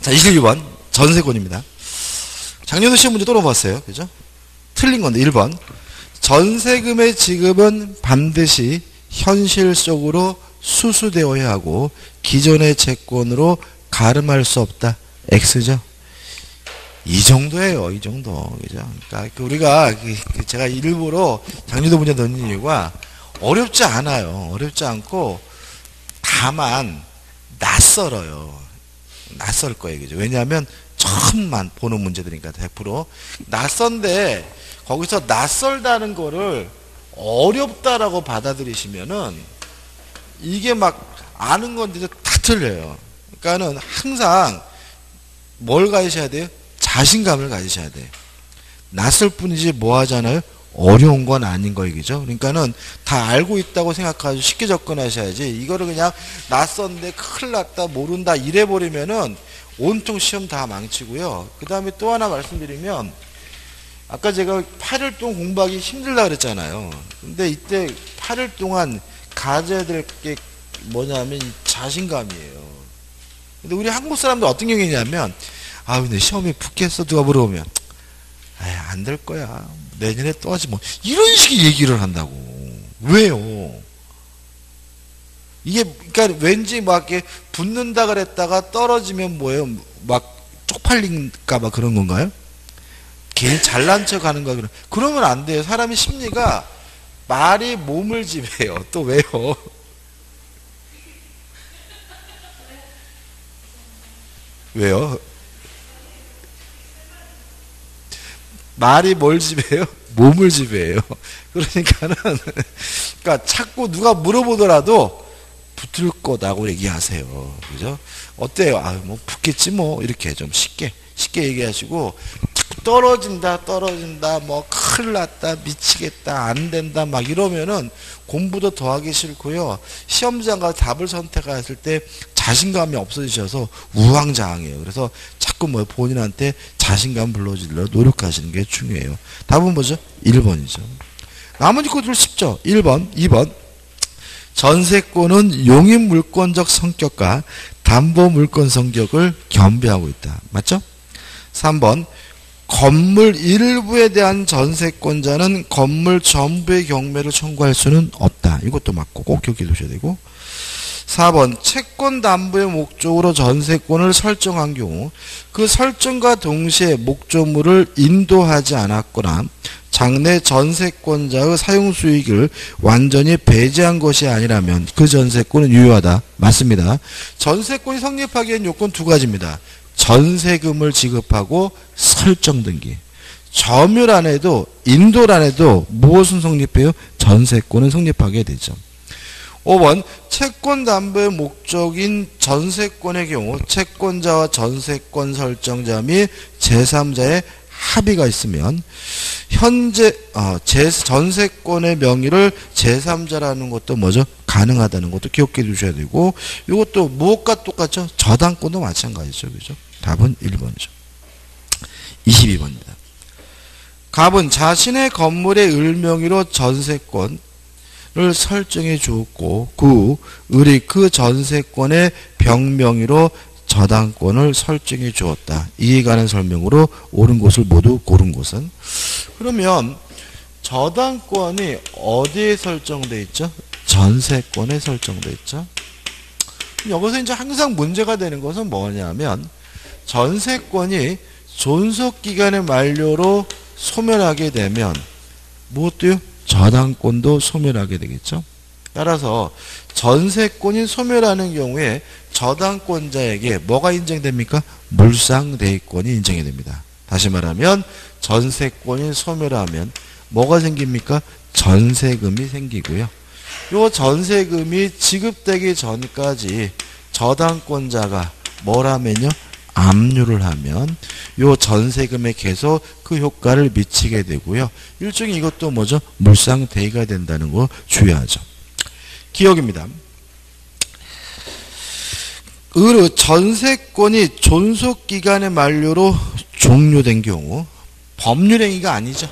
자, 22번 전세권입니다. 작년도 시험 문제 또 넘어왔어요. 그죠? 틀린 건데 1번 전세금의 지급은 반드시 현실적으로 수수되어야 하고 기존의 채권으로 가름할 수 없다. X죠. 이 정도예요. 이 정도. 그죠? 그러니까 우리가 제가 일부러 작년도 문제 넣는 이유가 어렵지 않아요. 어렵지 않고 다만 낯설어요. 낯설 거예요. 그죠? 왜냐하면 처음만 보는 문제들이니까 100% 낯선데 거기서 낯설다는 거를 어렵다라고 받아들이시면은 이게 막 아는 건데도 다 틀려요. 그러니까는 항상 뭘 가지셔야 돼요? 자신감을 가지셔야 돼요. 낯설 뿐이지 뭐 하잖아요? 어려운 건 아닌 거 얘기죠. 그러니까는 다 알고 있다고 생각하고 쉽게 접근하셔야지 이거를 그냥 낯선데 큰일 났다 모른다 이래버리면은 온통 시험 다 망치고요. 그 다음에 또 하나 말씀드리면 아까 제가 8일 동안 공부하기 힘들다 그랬잖아요. 근데 이때 8일 동안 가져야 될 게 뭐냐면 이 자신감이에요. 근데 우리 한국 사람들 어떤 경우냐면 아 근데 시험에 붙겠어 누가 물어보면 안 될 거야 내년에 또 하지 뭐 이런 식의 얘기를 한다고. 왜요? 이게 그러니까 왠지 막 이렇게 붙는다 그랬다가 떨어지면 뭐예요? 막 쪽팔릴까 봐 그런 건가요? 괜히 잘난 척 하는 거야. 그러면 안 돼요. 사람의 심리가 말이 몸을 지배해요. 또 왜요? 왜요? 말이 뭘 지배해요? 몸을 지배해요. 그러니까는 그러니까 자꾸 누가 물어보더라도 붙을 거다고 얘기하세요. 그죠? 어때요? 아, 뭐 붙겠지 뭐 이렇게 좀 쉽게 얘기하시고 자꾸 떨어진다 뭐 큰일 났다 미치겠다 안 된다 막 이러면은 공부도 더 하기 싫고요. 시험장 가서 답을 선택했을 때 자신감이 없어지셔서 우왕좌왕해요. 그래서 자꾸 뭐 본인한테 자신감 불러주려 노력하시는 게 중요해요. 답은 뭐죠? 1번이죠. 나머지 것들 쉽죠? 1번, 2번. 전세권은 용익물권적 성격과 담보물권 성격을 겸비하고 있다. 맞죠? 3번. 건물 일부에 대한 전세권자는 건물 전부의 경매를 청구할 수는 없다. 이것도 맞고 꼭 기억해 두셔야 되고. 4번 채권 담보의 목적으로 전세권을 설정한 경우 그 설정과 동시에 목조물을 인도하지 않았거나 장래 전세권자의 사용 수익을 완전히 배제한 것이 아니라면 그 전세권은 유효하다. 맞습니다. 전세권이 성립하기 위한 요건 두 가지입니다. 전세금을 지급하고 설정 등기. 점유란에도 인도란에도 무엇은 성립해요? 전세권은 성립하게 되죠. 5번 채권 담보의 목적인 전세권의 경우 채권자와 전세권 설정자 및 제3자의 합의가 있으면 현재 전세권의 명의를 제3자라는 것도 뭐죠? 가능하다는 것도 기억해 두셔야 되고 이것도 무엇과 똑같죠? 저당권도 마찬가지죠. 그죠? 답은 1번이죠. 22번입니다. 갑은 자신의 건물의 을명의로 전세권 을 설정해 주었고 을이 그 전세권의 병명의로 저당권을 설정해 주었다. 이에 관한 설명으로 옳은 곳을 모두 고른 곳은 그러면 저당권이 어디에 설정돼 있죠? 전세권에 설정돼 있죠. 여기서 이제 항상 문제가 되는 것은 뭐냐면 전세권이 존속기간의 만료로 소멸하게 되면 무엇도요? 저당권도 소멸하게 되겠죠. 따라서 전세권이 소멸하는 경우에 저당권자에게 뭐가 인정됩니까? 물상대위권이 인정이 됩니다. 다시 말하면 전세권이 소멸하면 뭐가 생깁니까? 전세금이 생기고요. 이 전세금이 지급되기 전까지 저당권자가 뭐라면요? 압류를 하면 요 전세금에 계속 그 효과를 미치게 되고요. 일종의 이것도 뭐죠? 물상대위가 된다는 거 주의하죠. 기억입니다. 전세권이 존속기간의 만료로 종료된 경우 법률행위가 아니죠.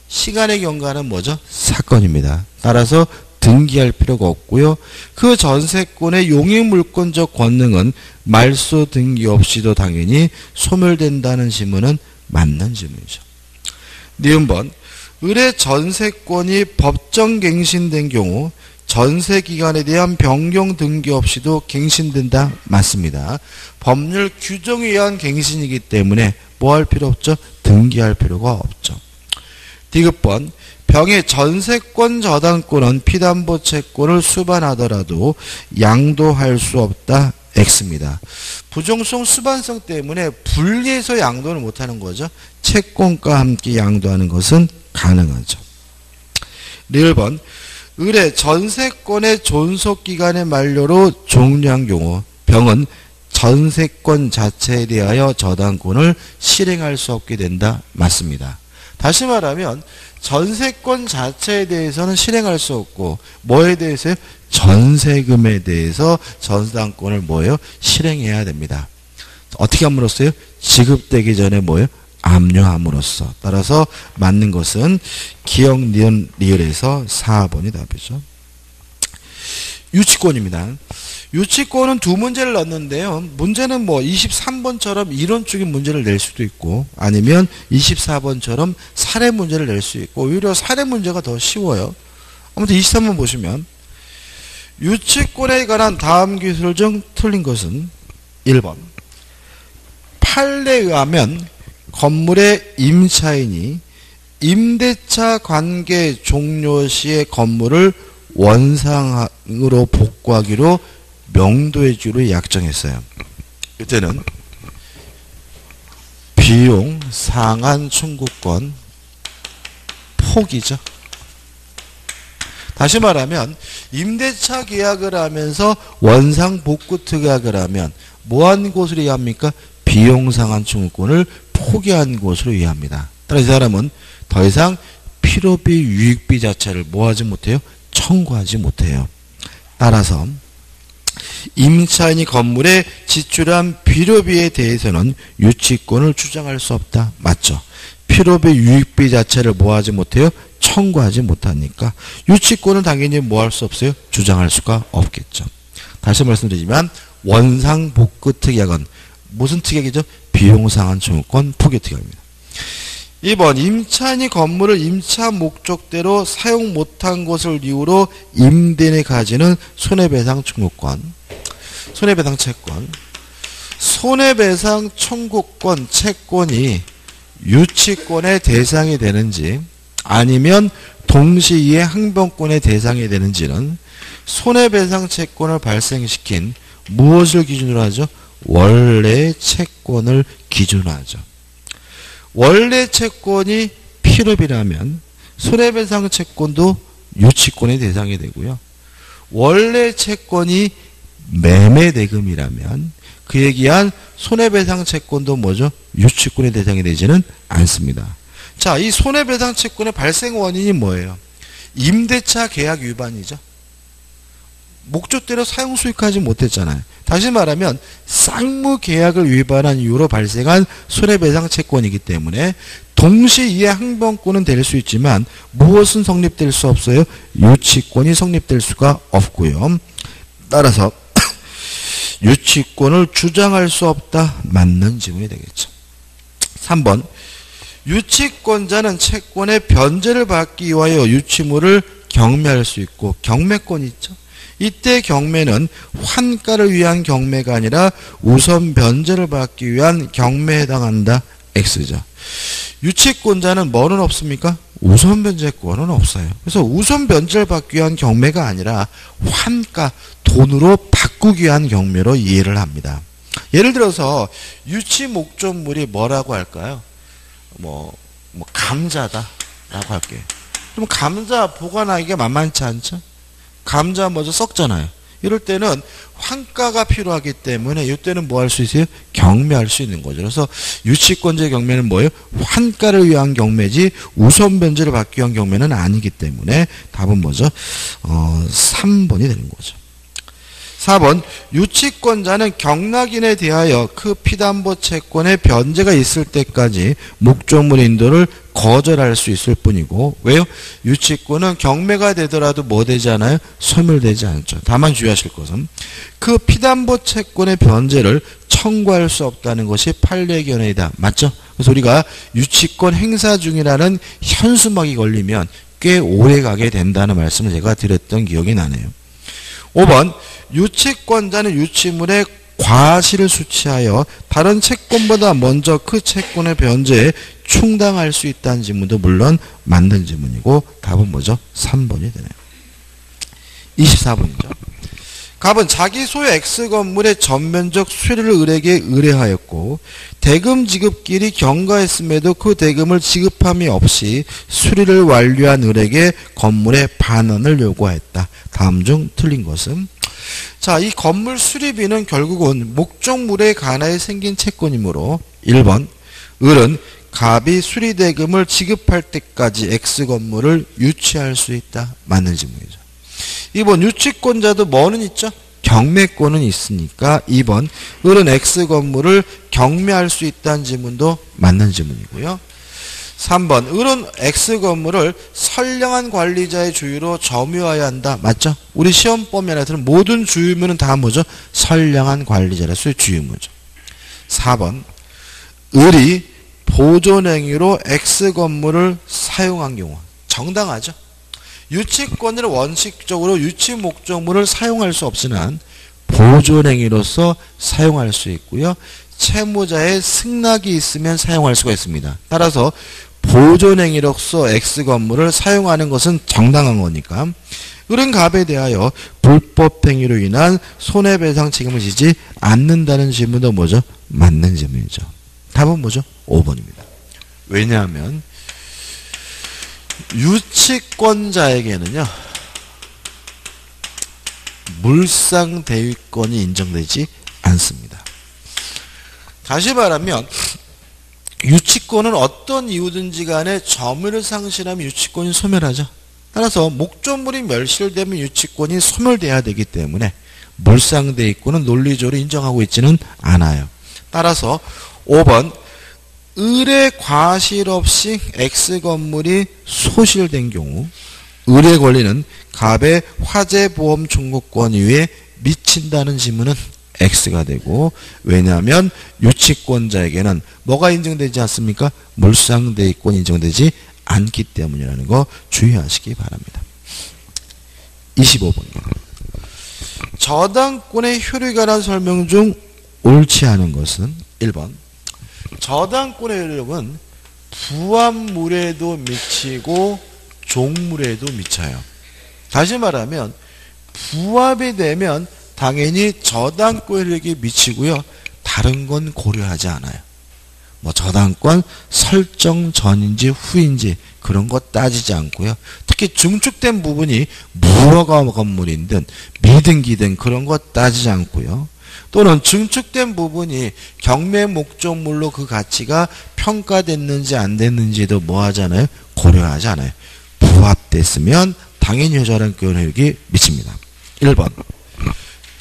시간의 경과는 뭐죠? 사건입니다. 따라서 등기할 필요가 없고요. 그 전세권의 용익물권적 권능은 말소 등기 없이도 당연히 소멸된다는 지문은 맞는 지문이죠. 니은번 을의 전세권이 법정갱신된 경우 전세기간에 대한 변경 등기 없이도 갱신된다. 맞습니다. 법률 규정에 의한 갱신이기 때문에 뭐 할 필요 없죠? 등기할 필요가 없죠. 디귿번 병의 전세권 저당권은 피담보 채권을 수반하더라도 양도할 수 없다. X입니다. 부정성 수반성 때문에 분리해서 양도를 못하는 거죠. 채권과 함께 양도하는 것은 가능하죠. 1번 을의 전세권의 존속기간의 만료로 종료한 경우 병은 전세권 자체에 대하여 저당권을 실행할 수 없게 된다. 맞습니다. 다시 말하면 전세권 자체에 대해서는 실행할 수 없고 뭐에 대해서요? 전세금에 대해서 저당권을 뭐예요? 실행해야 됩니다. 어떻게 함으로써요? 지급되기 전에 뭐예요? 압류함으로써. 따라서 맞는 것은 기역, 니은, 리을에서 4번이 답이죠. 유치권입니다. 유치권은 두 문제를 넣었는데요. 문제는 뭐 23번처럼 이론적인 문제를 낼 수도 있고 아니면 24번처럼 사례 문제를 낼 수 있고 오히려 사례 문제가 더 쉬워요. 아무튼 23번 보시면 유치권에 관한 다음 기술 중 틀린 것은 1번 판례에 의하면 건물의 임차인이 임대차 관계 종료 시에 건물을 원상으로 복구하기로 명도해주기로 약정했어요. 이때는 비용 상한 청구권 포기죠. 다시 말하면 임대차 계약을 하면서 원상 복구 특약을 하면 뭐한 것으로 이해합니까? 비용 상한 청구권을 포기한 것으로 이해합니다. 따라서 이 사람은 더 이상 필요비 유익비 자체를 뭐하지 못해요? 청구하지 못해요. 따라서 임차인이 건물에 지출한 필요비에 대해서는 유치권을 주장할 수 없다. 맞죠? 필요비 유익비 자체를 뭐하지 못해요? 청구하지 못하니까 유치권은 당연히 뭐 할 수 없어요? 주장할 수가 없겠죠. 다시 말씀드리지만 원상 복구 특약은 무슨 특약이죠? 비용 상한 청구권 포기 특약입니다. 2번 임차인이 건물을 임차 목적대로 사용 못한 것을 이유로 임대인이 가지는 손해배상 청구권, 손해배상 채권, 손해배상 청구권 채권이 유치권의 대상이 되는지 아니면 동시에 항변권의 대상이 되는지는 손해배상 채권을 발생시킨 무엇을 기준으로 하죠? 원래 채권을 기준으로 하죠. 원래 채권이 필요비라면 손해배상 채권도 유치권의 대상이 되고요. 원래 채권이 매매대금이라면 그에 기한 손해배상 채권도 뭐죠? 유치권의 대상이 되지는 않습니다. 자, 이 손해배상 채권의 발생 원인이 뭐예요? 임대차 계약 위반이죠. 목적대로 사용 수익하지 못했잖아요. 다시 말하면 쌍무 계약을 위반한 이유로 발생한 손해배상 채권이기 때문에 동시에 항변권은 될 수 있지만 무엇은 성립될 수 없어요? 유치권이 성립될 수가 없고요. 따라서 유치권을 주장할 수 없다. 맞는 지문이 되겠죠. 3번 유치권자는 채권의 변제를 받기 위하여 유치물을 경매할 수 있고 경매권이 있죠. 이때 경매는 환가를 위한 경매가 아니라 우선 변제를 받기 위한 경매에 해당한다. X죠. 유치권자는 뭐는 없습니까? 우선 변제권은 없어요. 그래서 우선 변제를 받기 위한 경매가 아니라 환가, 돈으로 바꾸기 위한 경매로 이해를 합니다. 예를 들어서 유치 목적물이 뭐라고 할까요? 감자다라고 할게요. 그럼 감자 보관하기가 만만치 않죠? 감자 먼저 썩잖아요. 이럴 때는 환가가 필요하기 때문에 이때는 뭐 할 수 있어요? 경매할 수 있는 거죠. 그래서 유치권자의 경매는 뭐예요? 환가를 위한 경매지 우선 변제를 받기 위한 경매는 아니기 때문에 답은 뭐죠? 3번이 되는 거죠. 4번 유치권자는 경락인에 대하여 그 피담보 채권의 변제가 있을 때까지 목적물 인도를 거절할 수 있을 뿐이고 왜요? 유치권은 경매가 되더라도 뭐 되지 않아요? 소멸되지 않죠. 다만 주의하실 것은 그 피담보 채권의 변제를 청구할 수 없다는 것이 판례의 견해이다. 맞죠? 그래서 우리가 유치권 행사 중이라는 현수막이 걸리면 꽤 오래 가게 된다는 말씀을 제가 드렸던 기억이 나네요. 5번 유치권자는 유치물의 과실을 수취하여 다른 채권보다 먼저 그 채권의 변제에 충당할 수 있다는 지문도 물론 맞는 지문이고 답은 뭐죠? 3번이 되네요. 24번이죠. 갑은 자기 소유 X건물의 전면적 수리를 을에게 의뢰하였고 대금 지급길이 경과했음에도 그 대금을 지급함이 없이 수리를 완료한 을에게 건물의 반환을 요구하였다. 다음 중 틀린 것은? 자, 이 건물 수리비는 결국은 목적물에 관하여 생긴 채권이므로 1번 을은 갑이 수리대금을 지급할 때까지 X건물을 유치할 수 있다. 맞는 지문이죠. 2번 유치권자도 뭐는 있죠? 경매권은 있으니까 2번 을은 X건물을 경매할 수 있다는 지문도 맞는 지문이고요. 3번 을은 X건물을 선량한 관리자의 주유로 점유해야 한다. 맞죠? 우리 시험 범위안에서는 모든 주유물은 다 뭐죠? 선량한 관리자라서의 주유물이죠. 4번 을이 보존행위로 X건물을 사용한 경우 정당하죠. 유치권을 원칙적으로 유치 목적물을 사용할 수 없으나 보존행위로서 사용할 수 있고요. 채무자의 승낙이 있으면 사용할 수가 있습니다. 따라서 보존행위로서 X건물을 사용하는 것은 정당한 거니까 을은 갑에 대하여 불법행위로 인한 손해배상 책임을 지지 않는다는 질문도 뭐죠? 맞는 질문이죠. 답은 뭐죠? 5번입니다. 왜냐하면 유치권자에게는요 물상대위권이 인정되지 않습니다. 다시 말하면 유치권은 어떤 이유든지 간에 점유를 상실하면 유치권이 소멸하죠. 따라서 목적물이 멸실되면 유치권이 소멸돼야 되기 때문에 물상대위권은 논리적으로 인정하고 있지는 않아요. 따라서 5번 을의 과실 없이 X건물이 소실된 경우 을의 권리는 갑의 화재보험 청구권 위에 미친다는 지문은 X가 되고 왜냐하면 유치권자에게는 뭐가 인정되지 않습니까? 물상대위권이 인정되지 않기 때문이라는 거 주의하시기 바랍니다. 25번입니다. 저당권의 효력에 관한 설명 중 옳지 않은 것은 1번 저당권의 효력은 부합물에도 미치고 종물에도 미쳐요. 다시 말하면 부합이 되면 당연히 저당권 효력이 미치고요. 다른 건 고려하지 않아요. 뭐 저당권 설정 전인지 후인지 그런 거 따지지 않고요. 특히 중축된 부분이 무허가 건물이든 미등기든 그런 거 따지지 않고요. 또는 증축된 부분이 경매 목적물로 그 가치가 평가됐는지 안 됐는지도 뭐 하잖아요? 고려하지 않아요. 부합됐으면 당연히 저당권 효력이 미칩니다. 1번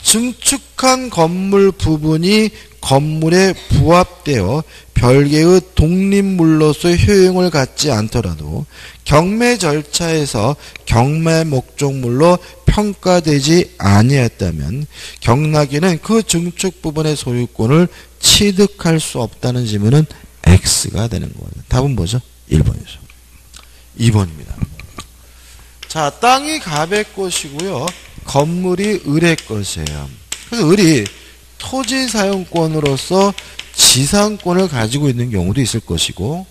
증축한 건물 부분이 건물에 부합되어 별개의 독립물로서의 효용을 갖지 않더라도 경매 절차에서 경매 목적물로 평가되지 아니했다면 경락인은 그 증축 부분의 소유권을 취득할 수 없다는 지문은 X가 되는 거예요. 답은 뭐죠? 1번이죠. 2번입니다. 자, 땅이 갑의 것이고요. 건물이 을의 것이에요. 그래서 을이 토지 사용권으로서 지상권을 가지고 있는 경우도 있을 것이고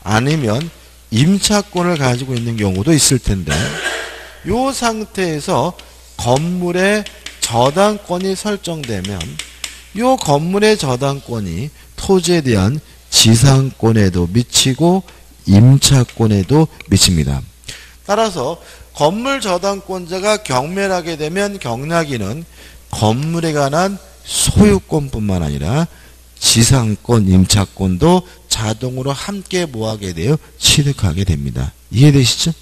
아니면 임차권을 가지고 있는 경우도 있을 텐데 이 상태에서 건물의 저당권이 설정되면 이 건물의 저당권이 토지에 대한 지상권에도 미치고 임차권에도 미칩니다. 따라서 건물 저당권자가 경매를 하게 되면 경락인은 건물에 관한 소유권뿐만 아니라 지상권, 임차권도 자동으로 함께 뭐하게 돼요? 취득하게 됩니다. 이해되시죠?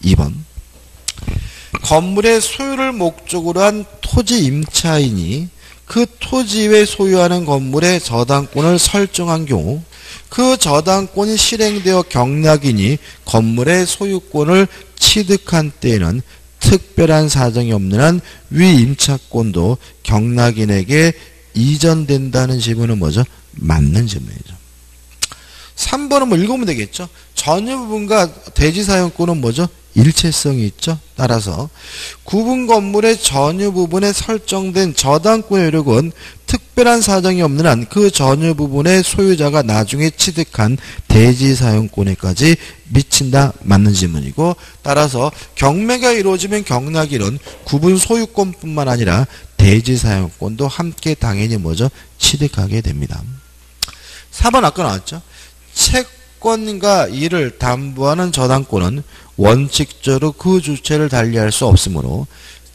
2번 건물의 소유를 목적으로 한 토지 임차인이 그 토지 외 소유하는 건물의 저당권을 설정한 경우 그 저당권이 실행되어 경락인이 건물의 소유권을 취득한 때에는 특별한 사정이 없는 한 위 임차권도 경락인에게 이전된다는 지문은 뭐죠? 맞는 지문이죠. 3번은 뭐 읽으면 되겠죠. 전유 부분과 대지 사용권은 뭐죠? 일체성이 있죠. 따라서 구분 건물의 전유 부분에 설정된 저당권의 효력은 특별한 사정이 없는 한 그 전유 부분의 소유자가 나중에 취득한 대지 사용권에까지 미친다. 맞는 지문이고, 따라서 경매가 이루어지면 경락인은 구분 소유권뿐만 아니라 대지 사용권도 함께 당연히 뭐죠? 취득하게 됩니다. 4번 아까 나왔죠. 채권과 이를 담보하는 저당권은 원칙적으로 그 주체를 달리할 수 없으므로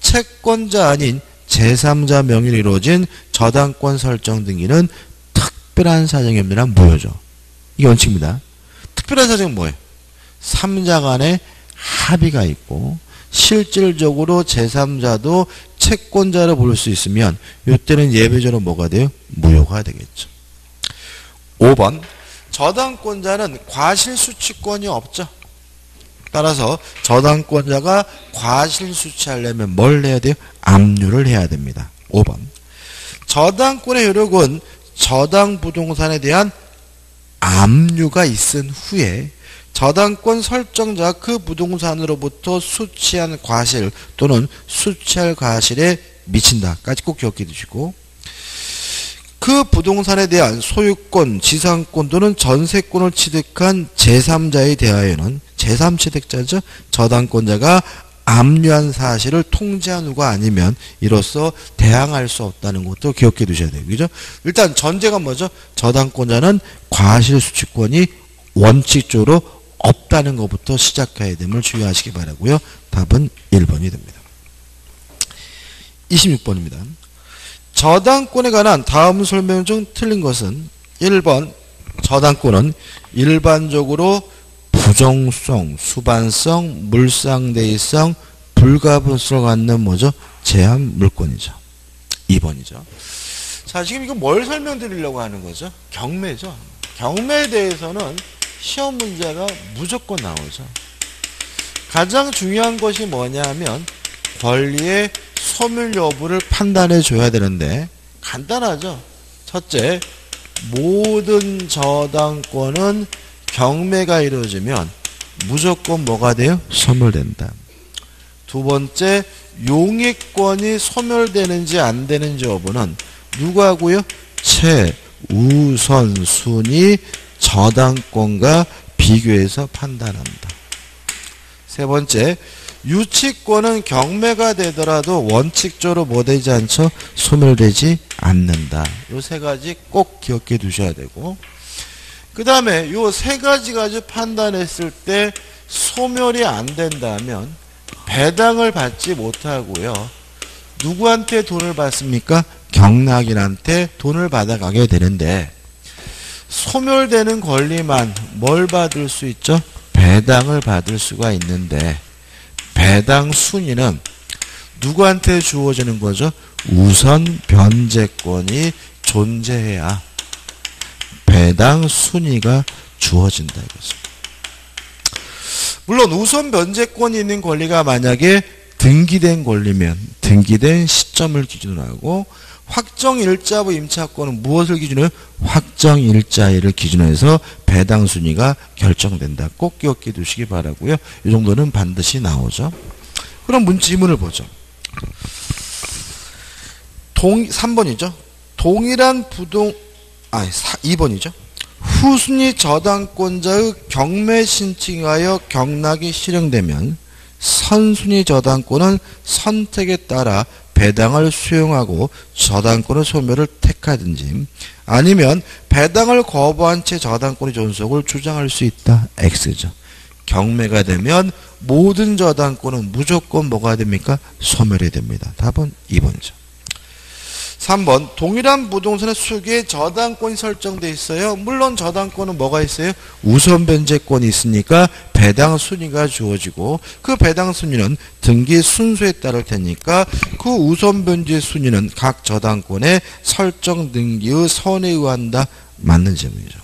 채권자 아닌 제3자 명의로 이루어진 저당권 설정 등기는 특별한 사정이 없는 한 무효죠. 이게 원칙입니다. 특별한 사정은 뭐예요? 3자 간에 합의가 있고 실질적으로 제3자도 채권자를 부를 수 있으면 이때는 예외적으로 뭐가 돼요? 무효가 되겠죠. 5번 저당권자는 과실수취권이 없죠. 따라서 저당권자가 과실수취하려면 뭘 해야 돼요? 압류를 해야 됩니다. 5번 저당권의 효력은 저당 부동산에 대한 압류가 있은 후에 저당권 설정자가 그 부동산으로부터 수취한 과실 또는 수취할 과실에 미친다까지 꼭 기억해 두시고, 그 부동산에 대한 소유권, 지상권 또는 전세권을 취득한 제3자에 대하여는 제3취득자죠. 저당권자가 압류한 사실을 통지한 후가 아니면 이로써 대항할 수 없다는 것도 기억해 두셔야 돼요. 그죠? 일단 전제가 뭐죠? 저당권자는 과실수취권이 원칙적으로 없다는 것부터 시작해야 됨을 주의하시기 바라고요. 답은 1번이 됩니다. 26번입니다. 저당권에 관한 다음 설명 중 틀린 것은 1번 저당권은 일반적으로 부정성, 수반성, 물상대의성, 불가분성을 갖는 뭐죠? 제한 물권이죠. 2번이죠. 자, 지금 이거 뭘 설명드리려고 하는 거죠? 경매죠. 경매에 대해서는 시험 문제가 무조건 나오죠. 가장 중요한 것이 뭐냐면 권리의 소멸 여부를 판단해 줘야 되는데 간단하죠. 첫째, 모든 저당권은 경매가 이루어지면 무조건 뭐가 돼요? 소멸된다. 두 번째, 용익권이 소멸되는지 안 되는지 여부는 누가 하고요? 최우선순위 저당권과 비교해서 판단한다. 세 번째, 유치권은 경매가 되더라도 원칙적으로 뭐 되지 않죠? 소멸되지 않는다. 요 세 가지 꼭 기억해 두셔야 되고, 그 다음에 요 세 가지 가지고 판단했을 때 소멸이 안 된다면 배당을 받지 못하고요. 누구한테 돈을 받습니까? 경락인한테 돈을 받아가게 되는데, 소멸되는 권리만 뭘 받을 수 있죠? 배당을 받을 수가 있는데, 배당 순위는 누구한테 주어지는 거죠? 우선 변제권이 존재해야 배당 순위가 주어진다 이거죠. 물론 우선 변제권이 있는 권리가 만약에 등기된 권리면 등기된 시점을 기준으로 하고, 확정일자부 임차권은 무엇을 기준으로? 확정일자일을 기준으로 해서 배당 순위가 결정된다. 꼭 기억해 두시기 바라고요. 이 정도는 반드시 나오죠. 그럼 지문을 보죠. 3번이죠. 동일한 2번이죠. 후순위 저당권자의 경매 신청에 의하여 경락이 실행되면 선순위 저당권은 선택에 따라 배당을 수용하고 저당권의 소멸을 택하든지 아니면 배당을 거부한 채 저당권의 존속을 주장할 수 있다. X죠. 경매가 되면 모든 저당권은 무조건 뭐가 됩니까? 소멸이 됩니다. 답은 2번이죠. 3번 동일한 부동산의 수개의 저당권이 설정돼 있어요. 물론 저당권은 뭐가 있어요? 우선 변제권이 있으니까 배당 순위가 주어지고 그 배당 순위는 등기 순서에 따를 테니까 그 우선 변제 순위는 각 저당권의 설정 등기의 선에 의한다. 맞는 질문이죠.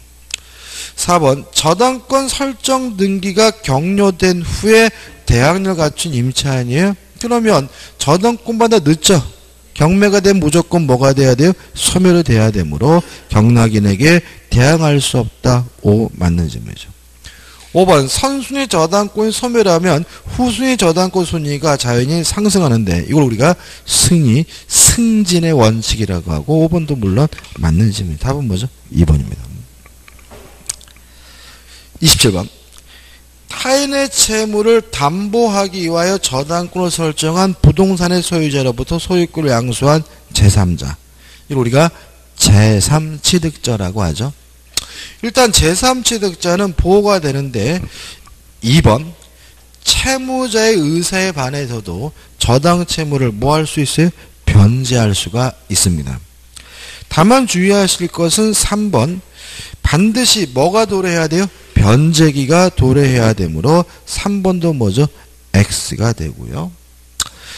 4번 저당권 설정 등기가 격려된 후에 대항력을 갖춘 임차인이에요. 그러면 저당권보다 늦죠. 경매가 되면 무조건 뭐가 돼야 돼요? 소멸이 돼야 되므로 경락인에게 대항할 수 없다. 5 맞는 질문이죠. 5번 선순위 저당권이 소멸하면 후순위 저당권 순위가 자연히 상승하는데 이걸 우리가 승진의 원칙이라고 하고 5번도 물론 맞는 질문입니다. 답은 뭐죠? 2번입니다. 27번 타인의 채무를 담보하기 위하여 저당권을 설정한 부동산의 소유자로부터 소유권을 양수한 제3자. 이걸 우리가 제3취득자라고 하죠. 일단 제3취득자는 보호가 되는데 2번 채무자의 의사에 반해서도 저당 채무를 뭐 할 수 있어요? 변제할 수가 있습니다. 다만 주의하실 것은 3번 반드시 뭐가 도래해야 돼요? 변제기가 도래해야 되므로 3번도 뭐죠? X가 되고요.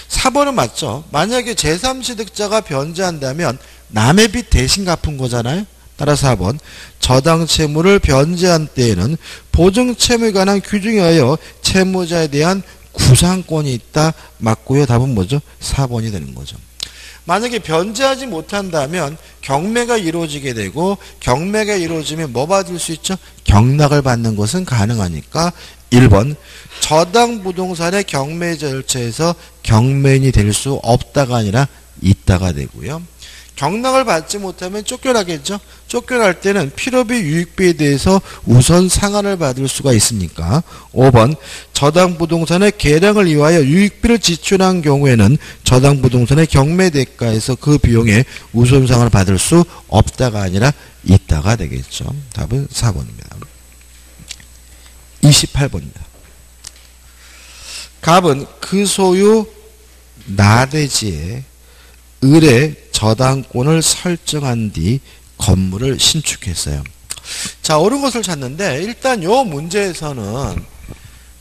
4번은 맞죠. 만약에 제3취득자가 변제한다면 남의 빚 대신 갚은 거잖아요. 따라서 4번 저당 채무를 변제한 때에는 보증 채무에 관한 규정에 의하여 채무자에 대한 구상권이 있다. 맞고요. 답은 뭐죠? 4번이 되는 거죠. 만약에 변제하지 못한다면 경매가 이루어지게 되고 경매가 이루어지면 뭐 받을 수 있죠? 경락을 받는 것은 가능하니까 1번 저당 부동산의 경매 절차에서 경매인이 될 수 없다가 아니라 있다가 되고요. 경락을 받지 못하면 쫓겨나겠죠. 쫓겨날 때는 필요비 유익비에 대해서 우선 상한을 받을 수가 있으니까 5번 저당 부동산의 개량을 위하여 유익비를 지출한 경우에는 저당 부동산의 경매 대가에서 그 비용에 우선 상한을 받을 수 없다가 아니라 있다가 되겠죠. 답은 4번입니다. 28번입니다. 갑은 그 소유 나대지에 을의 저당권을 설정한 뒤 건물을 신축했어요. 자, 옳은 것을 찾는데 일단 요 문제에서는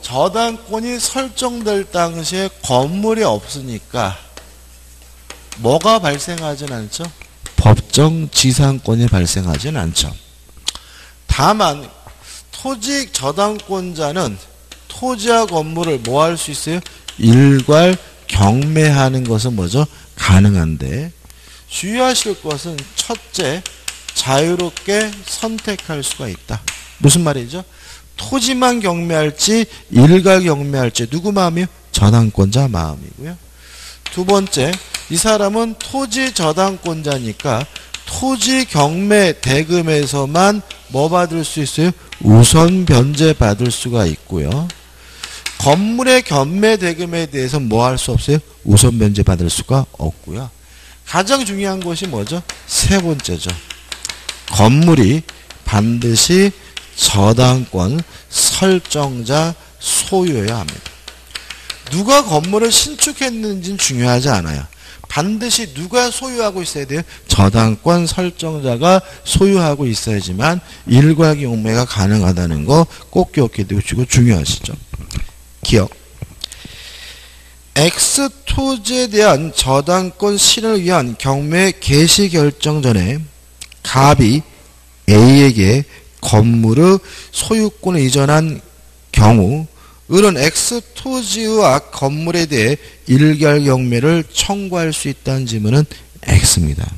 저당권이 설정될 당시에 건물이 없으니까 뭐가 발생하진 않죠? 법정 지상권이 발생하진 않죠. 다만 토지 저당권자는 토지와 건물을 뭐 할 수 있어요? 일괄 경매하는 것은 뭐죠? 가능한데 주의하실 것은 첫째, 자유롭게 선택할 수가 있다. 무슨 말이죠? 토지만 경매할지 일괄 경매할지 누구 마음이요? 저당권자 마음이고요. 두 번째, 이 사람은 토지 저당권자니까 토지 경매 대금에서만 뭐 받을 수 있어요? 우선 변제 받을 수가 있고요. 건물의 경매 대금에 대해서 뭐 할 수 없어요? 우선 변제 받을 수가 없고요. 가장 중요한 것이 뭐죠? 세 번째죠. 건물이 반드시 저당권 설정자 소유여야 합니다. 누가 건물을 신축했는지는 중요하지 않아요. 반드시 누가 소유하고 있어야 돼요? 저당권 설정자가 소유하고 있어야지만 일괄 경매가 가능하다는 거 꼭 기억해 두시고 중요하시죠. 기억. X토지에 대한 저당권 실현을 위한 경매 개시 결정 전에 갑이 A에게 건물의 소유권을 이전한 경우 을은 X토지와 건물에 대해 일괄 경매를 청구할 수 있다는 질문은 X입니다.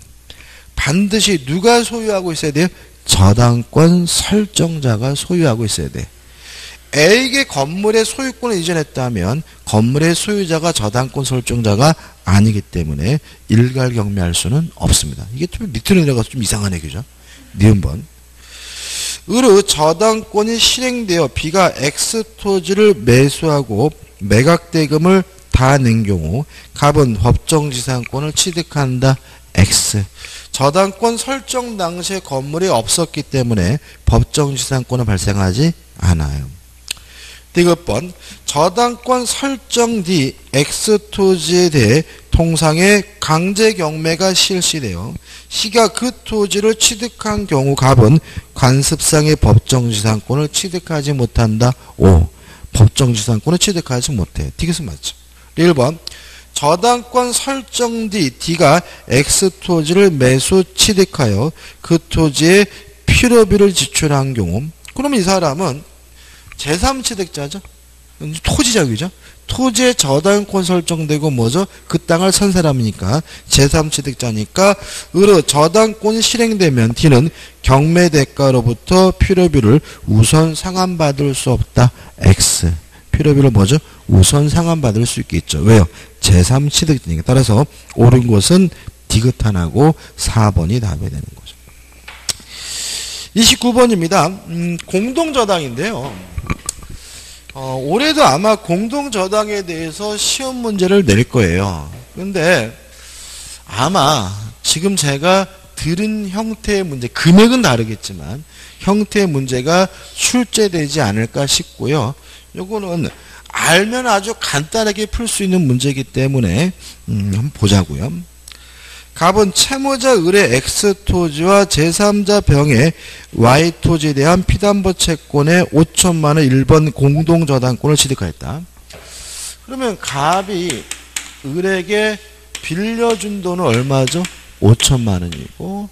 반드시 누가 소유하고 있어야 돼요? 저당권 설정자가 소유하고 있어야 돼. A에게 건물의 소유권을 이전했다면 건물의 소유자가 저당권 설정자가 아니기 때문에 일괄 경매할 수는 없습니다. 이게 좀 밑으로 내려가서 좀 이상하네, 그죠? 니은번. 을의 저당권이 실행되어 B가 X토지를 매수하고 매각대금을 다 낸 경우 갑은 법정지상권을 취득한다. X. 저당권 설정 당시에 건물이 없었기 때문에 법정지상권은 발생하지 않아요. 디귿번. 저당권 설정 뒤 X토지에 대해 통상의 강제 경매가 실시되어 시가 그 토지를 취득한 경우 갑은 관습상의 법정지상권을 취득하지 못한다. O. 법정지상권을 취득하지 못해. D가 맞죠. 1번 저당권 설정 뒤 D가 X 토지를 매수 취득하여 그 토지에 필요비를 지출한 경우, 그러면 이 사람은 제3취득자죠. 토지자이죠. 토지의 저당권 설정되고 뭐죠? 그 땅을 산 사람이니까 제3취득자니까 으로 저당권이 실행되면 D는 경매 대가로부터 필요비를 우선 상환받을 수 없다. X. 필요비를 뭐죠? 우선 상환받을 수 있겠죠. 왜요? 제3취득자니까. 따라서 옳은 것은 디귿하나고 4번이 답이 되는 거죠. 29번입니다. 공동저당인데요. 올해도 아마 공동저당에 대해서 시험 문제를 낼 거예요. 근데 아마 지금 제가 들은 형태의 문제, 금액은 다르겠지만 형태의 문제가 출제되지 않을까 싶고요. 요거는 알면 아주 간단하게 풀 수 있는 문제이기 때문에 한번 보자고요. 갑은 채무자 을의 X토지와 제3자 병의 Y토지에 대한 피담보 채권의 5천만 원 1번 공동저당권을 취득하였다. 그러면 갑이 을에게 빌려준 돈은 얼마죠? 5천만 원이고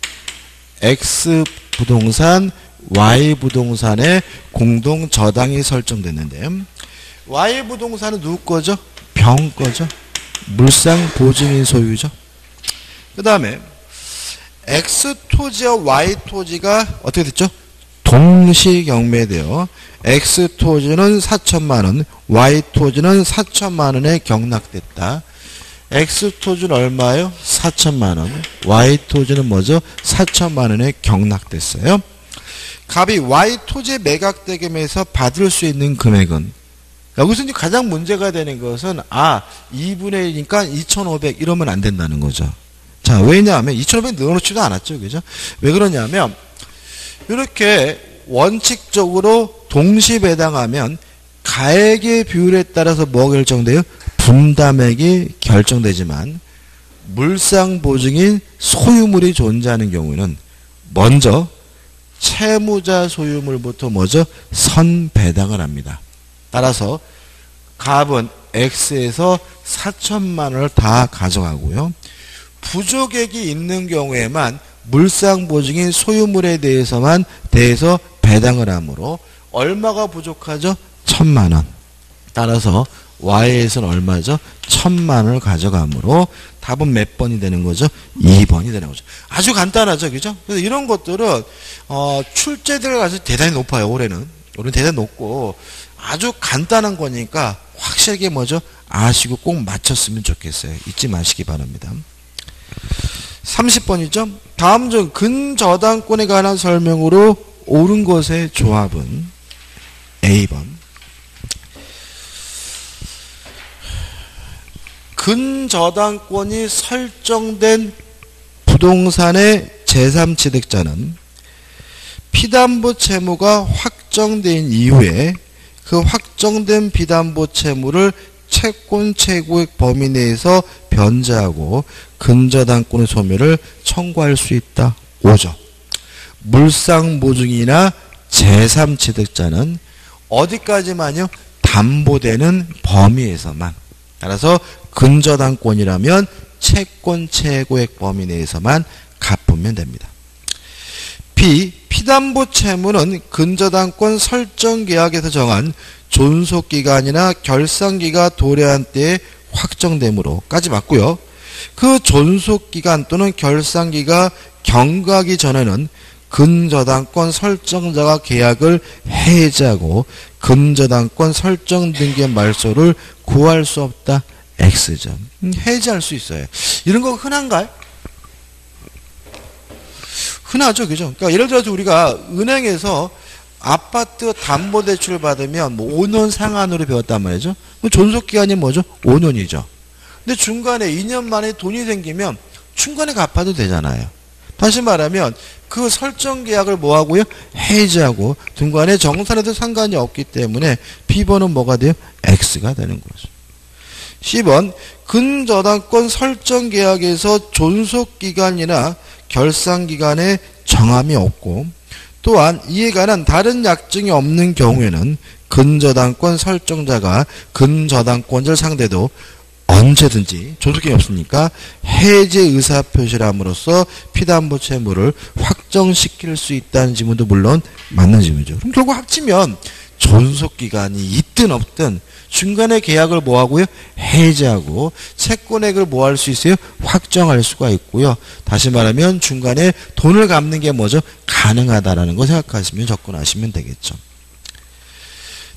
X 부동산, Y 부동산의 공동저당이 설정됐는데 Y 부동산은 누구 거죠? 병 거죠. 물상 보증인 소유죠. 그 다음에 X토지와 Y토지가 어떻게 됐죠? 동시 경매되어 X토지는 4천만 원, Y토지는 4천만 원에 경락됐다. X토지는 얼마예요? 4천만 원. Y토지는 뭐죠? 4천만 원에 경락됐어요. 갑이 Y토지에 매각대금에서 받을 수 있는 금액은, 여기서 이제 가장 문제가 되는 것은 2분의 1이니까 2,500 이러면 안 된다는 거죠. 자, 왜냐하면 2,500 넣어놓지도 않았죠. 그죠? 왜 그러냐면 이렇게 원칙적으로 동시배당하면 가액의 비율에 따라서 뭐가 결정돼요? 분담액이 결정되지만 물상보증인 소유물이 존재하는 경우에는 먼저 채무자 소유물부터 뭐죠? 선배당을 합니다. 따라서 갑은 X에서 4천만 원을 다 가져가고요. 부족액이 있는 경우에만 물상보증인 소유물에 대해서 배당을 하므로 얼마가 부족하죠? 1,000만 원. 따라서 Y에서는 얼마죠? 1,000만 원을 가져가므로 답은 몇 번이 되는 거죠? 2번이 되는 거죠. 아주 간단하죠. 그죠? 그래서 이런 것들은 출제될 가능성이 대단히 높아요. 올해는 대단히 높고 아주 간단한 거니까 확실하게 뭐죠? 아시고 꼭 맞췄으면 좋겠어요. 잊지 마시기 바랍니다. 30번이죠. 다음 중 근저당권에 관한 설명으로 옳은 것의 조합은 A번. 근저당권이 설정된 부동산의 제3취득자는 피담보 채무가 확정된 이후에 그 확정된 피담보 채무를 채권 최고액 범위 내에서 변제하고 근저당권의 소멸을 청구할 수 있다. 5죠. 물상보증이나 제3취득자는 어디까지만요? 담보되는 범위에서만. 따라서 근저당권이라면 채권 최고액 범위 내에서만 갚으면 됩니다. B. 피담보 채무는 근저당권 설정 계약에서 정한 존속기간이나 결산기가 도래한 때에 확정되므로까지 맞고요. 그 존속기간 또는 결산기가 경과하기 전에는 근저당권 설정자가 계약을 해지하고 근저당권 설정 등기의 말소를 구할 수 없다. X죠. 해지할 수 있어요. 이런 거 흔한가요? 흔하죠. 그죠? 그러니까 예를 들어서 우리가 은행에서 아파트 담보대출을 받으면 5년 상한으로 배웠단 말이죠. 존속기간이 뭐죠? 5년이죠. 근데 중간에 2년 만에 돈이 생기면 중간에 갚아도 되잖아요. 다시 말하면 그 설정 계약을 뭐하고요? 해지하고 중간에 정산해도 상관이 없기 때문에 B번은 뭐가 돼요? X가 되는 거죠. 10번 근저당권 설정 계약에서 존속기간이나 결산기간에 정함이 없고 또한 이에 관한 다른 약정이 없는 경우에는 근저당권 설정자가 근저당권자를 상대로 언제든지 존속기간이 없으니까 해제 의사표시를 함으로써 피담보 채무를 확정시킬 수 있다는 지문도 물론 맞는 지문이죠. 그럼 결국 합치면 존속기간이 있든 없든 중간에 계약을 뭐하고요? 해제하고 채권액을 뭐 할 수 있어요? 확정할 수가 있고요. 다시 말하면 중간에 돈을 갚는 게 뭐죠? 가능하다라는 거 생각하시면 접근하시면 되겠죠.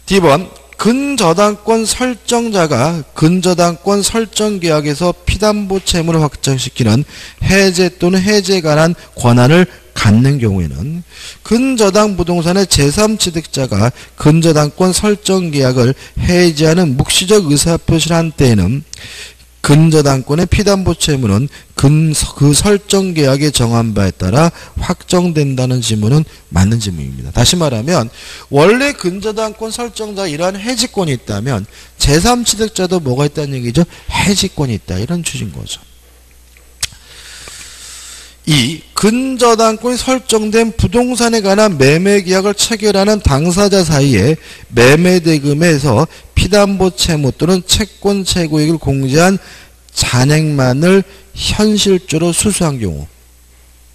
D번 근저당권 설정자가 근저당권 설정 계약에서 피담보 채무를 확정시키는 해제 또는 해제에 관한 권한을 갖는 경우에는 근저당 부동산의 제3취득자가 근저당권 설정 계약을 해지하는 묵시적 의사표시를 한 때에는 근저당권의 피담보 채무는 그 설정 계약의 정한 바에 따라 확정된다는 지문은 맞는 지문입니다. 다시 말하면 원래 근저당권 설정자 이러한 해지권이 있다면 제3취득자도 뭐가 있다는 얘기죠? 해지권이 있다. 이런 취지인 거죠. 2. 근저당권이 설정된 부동산에 관한 매매계약을 체결하는 당사자 사이에 매매대금에서 피담보 채무 또는 채권 채고액을 공제한 잔액만을 현실적으로 수수한 경우.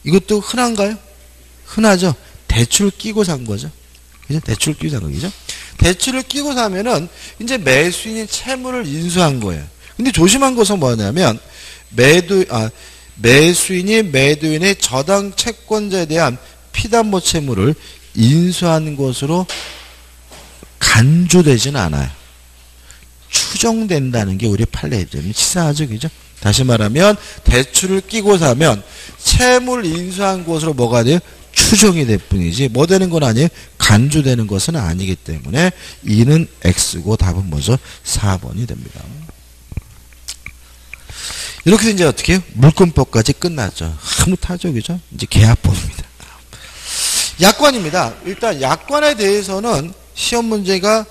이것도 흔한가요? 흔하죠. 대출 끼고 산 거죠. 그죠? 대출 끼고 산 거죠. 대출을 끼고 사면은 이제 매수인이 채무를 인수한 거예요. 근데 조심한 것은 뭐냐면 매수인이 매도인의 저당 채권자에 대한 피담보 채무를 인수한 것으로 간주되지는 않아요. 추정된다는 게 우리 판례 때문에 치사하죠. 그죠? 다시 말하면 대출을 끼고 사면 채무를 인수한 것으로 뭐가 돼요? 추정이 될 뿐이지 뭐 되는 건 아니에요? 간주되는 것은 아니기 때문에 이는 X고 답은 뭐죠? 4번이 됩니다. 이렇게 해서 이제 어떻게 해요? 물권법까지 끝났죠. 흐뭇하죠. 그죠? 이제 계약법입니다. 약관입니다. 일단 약관에 대해서는 시험 문제가